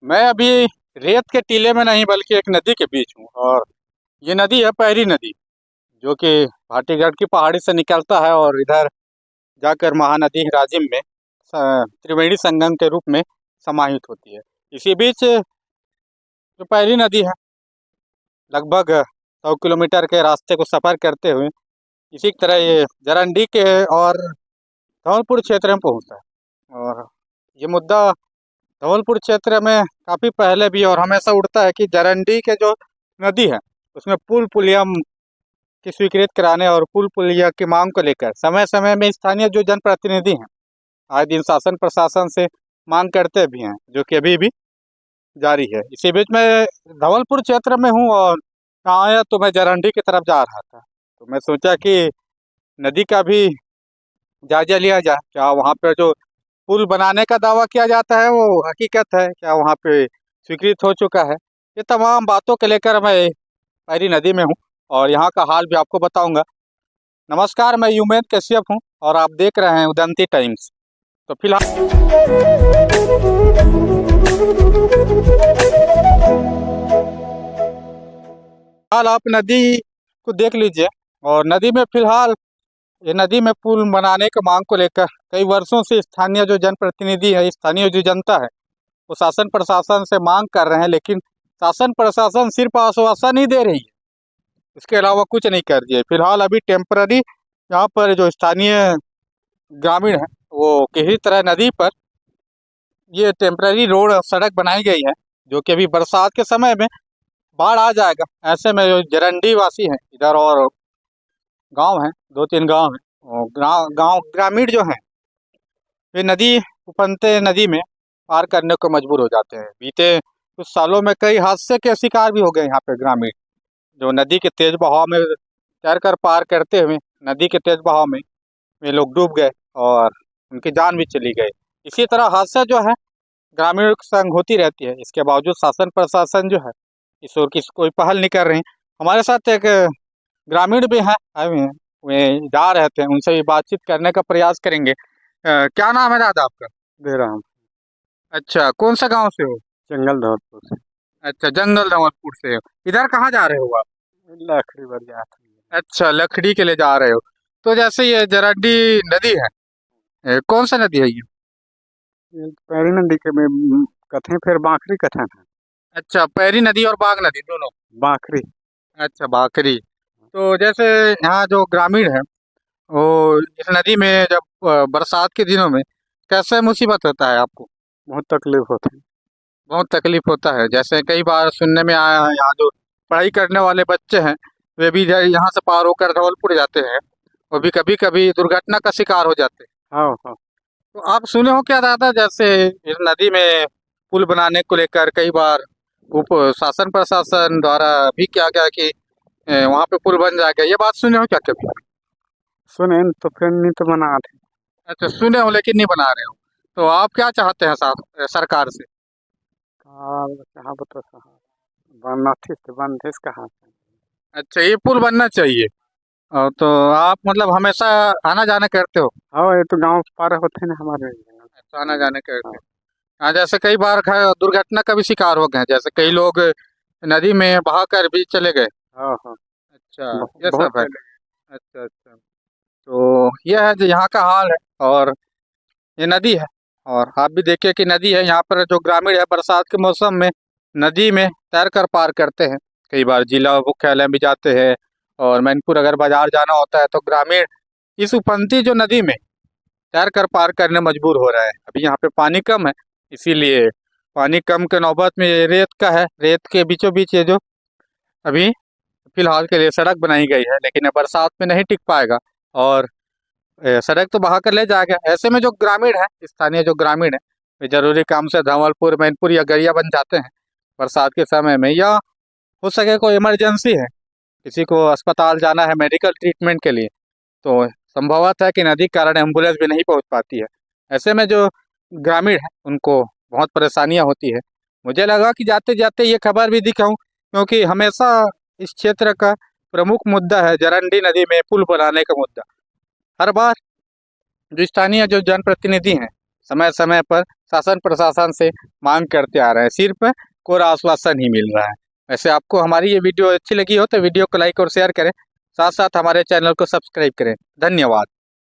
मैं अभी रेत के टीले में नहीं बल्कि एक नदी के बीच हूँ। और ये नदी है पैरी नदी, जो कि भाटीगढ़ की पहाड़ी से निकलता है और इधर जाकर महानदी राजिम में त्रिवेणी संगम के रूप में समाहित होती है। इसी बीच जो पैरी नदी है, लगभग 100 किलोमीटर के रास्ते को सफ़र करते हुए इसी तरह ये जरंडी के और धौलपुर क्षेत्र में पहुँचता है। और ये मुद्दा धौलपुर क्षेत्र में काफ़ी पहले भी और हमेशा उठता है कि जरंडी के जो नदी है उसमें पुल पुलिया की स्वीकृत कराने और पुल पुलिया की मांग को लेकर समय समय में स्थानीय जो जनप्रतिनिधि हैं आए दिन शासन प्रशासन से मांग करते भी हैं, जो कि अभी भी जारी है। इसी बीच में धौलपुर क्षेत्र में हूँ और यहाँ आया तो मैं जरंडी की तरफ जा रहा था, तो मैं सोचा कि नदी का भी जायजा लिया जाए। क्या वहाँ पर जो पुल बनाने का दावा किया जाता है वो हकीकत है, क्या वहाँ पे स्वीकृत हो चुका है? ये तमाम बातों को लेकर मैं पैरी नदी में हूँ और यहाँ का हाल भी आपको बताऊंगा। नमस्कार, मैं यूमेद कश्यप हूँ और आप देख रहे हैं उदंती टाइम्स। तो फिलहाल आप नदी को देख लीजिए। और नदी में फिलहाल ये नदी में पुल बनाने की मांग को लेकर कई वर्षों से स्थानीय जो जनप्रतिनिधि है, स्थानीय जो जनता है, वो शासन प्रशासन से मांग कर रहे हैं, लेकिन शासन प्रशासन सिर्फ आश्वासन ही दे रही है, इसके अलावा कुछ नहीं कर दिया। फिलहाल अभी टेम्पररी यहाँ पर जो स्थानीय ग्रामीण है वो किसी तरह नदी पर ये टेम्पररी रोड सड़क बनाई गई है, जो कि अभी बरसात के समय में बाढ़ आ जाएगा। ऐसे में जो जरंडी वासी हैं इधर और गांव हैं, 2-3 गांव हैं, और गांव ग्रामीण जो हैं वे नदी उफनते नदी में पार करने को मजबूर हो जाते हैं। बीते कुछ सालों में कई हादसे के शिकार भी हो गए यहाँ पे ग्रामीण, जो नदी के तेज बहाव में तैरकर पार करते हुए नदी के तेज बहाव में वे लोग डूब गए और उनकी जान भी चली गई। इसी तरह हादसा जो है ग्रामीणों के संग होती रहती है। इसके बावजूद शासन प्रशासन जो है इस ओर की कोई पहल नहीं कर रही। हमारे साथ एक ग्रामीण भी हैं, आए हुए हैं, वे जा रहे थे, उनसे भी बातचीत करने का प्रयास करेंगे। क्या नाम है दादा आपका? बेराम। अच्छा, कौन सा गांव से हो? जंगल धौलपुर से। अच्छा, जंगल धौलपुर से हो। इधर कहाँ जा रहे हो आप? लकड़ी बरिया था। अच्छा, लकड़ी के लिए जा रहे हो। तो जैसे ये जरंडी नदी है, कौन सा नदी है ये? ये पैरी नदी के में कथे फिर बाखरी कथन है। अच्छा, पैरी नदी और बाघ नदी दोनों? बाखरी। अच्छा, बाकरी। तो जैसे यहाँ जो ग्रामीण है वो इस नदी में जब बरसात के दिनों में कैसे मुसीबत होता है आपको? बहुत तकलीफ होती है। बहुत तकलीफ होता है। जैसे कई बार सुनने में आया है यहाँ जो पढ़ाई करने वाले बच्चे हैं वे भी यहाँ से पार होकर धौलपुर जाते हैं, वो भी कभी कभी दुर्घटना का शिकार हो जाते हैं। हाँ हाँ। तो आप सुने हो क्या दादा, जैसे इस नदी में पुल बनाने को लेकर कई बार उप शासन प्रशासन द्वारा भी किया गया कि वहाँ पे पुल बन जाएगा, ये बात सुने हो क्या कभी? सुने न तो फिर नहीं तो बना थे। अच्छा, सुने हो लेकिन नहीं बना रहे हो। तो आप क्या चाहते हैं सरकार से? कहाँ बता साहब, बनना थी तो बन थे कहाँ से। अच्छा, ये पुल बनना चाहिए। और तो आप मतलब हमेशा आना जाना करते हो? हाँ, ये तो गांव पार होते ना हमारे। अच्छा, आना जाना करते हो। हाँ, जैसे कई बार दुर्घटना का भी शिकार हो गए हैं, जैसे कई लोग नदी में बहा कर भी चले गए। हाँ हाँ। अच्छा, ये बहुत सब है। पहले। अच्छा अच्छा। तो यह है जो यहाँ का हाल है। और ये नदी है और आप भी देखिए कि नदी है। यहाँ पर जो ग्रामीण है बरसात के मौसम में नदी में तैर कर पार करते हैं। कई बार जिला मुख्यालय भी जाते हैं और मैनपुर अगर बाजार जाना होता है तो ग्रामीण इस उफनती जो नदी में तैर कर पार करने मजबूर हो रहा है। अभी यहाँ पे पानी कम है, इसीलिए पानी कम के नौबत में ये रेत का है। रेत के बीचों बीच ये जो अभी फिलहाल के लिए सड़क बनाई गई है, लेकिन ये बरसात में नहीं टिक पाएगा और सड़क तो बहा कर ले जाएगा। ऐसे में जो ग्रामीण है, स्थानीय जो ग्रामीण है, वे जरूरी काम से धवलपुर मैनपुर या गरिया बन जाते हैं बरसात के समय में, या हो सके कोई इमरजेंसी है, किसी को अस्पताल जाना है मेडिकल ट्रीटमेंट के लिए, तो संभवत है कि नदी के कारण एम्बुलेंस भी नहीं पहुंच पाती है। ऐसे में जो ग्रामीण है उनको बहुत परेशानियां होती है। मुझे लगा कि जाते जाते ये खबर भी दिखाऊं, क्योंकि हमेशा इस क्षेत्र का प्रमुख मुद्दा है जरंडी नदी में पुल बनाने का मुद्दा। हर बार जो स्थानीय जो जनप्रतिनिधि हैं समय समय पर शासन प्रशासन से मांग करते आ रहे हैं, सिर्फ कोरा आश्वासन ही मिल रहा है। वैसे आपको हमारी ये वीडियो अच्छी लगी हो तो वीडियो को लाइक और शेयर करें, साथ साथ हमारे चैनल को सब्सक्राइब करें। धन्यवाद।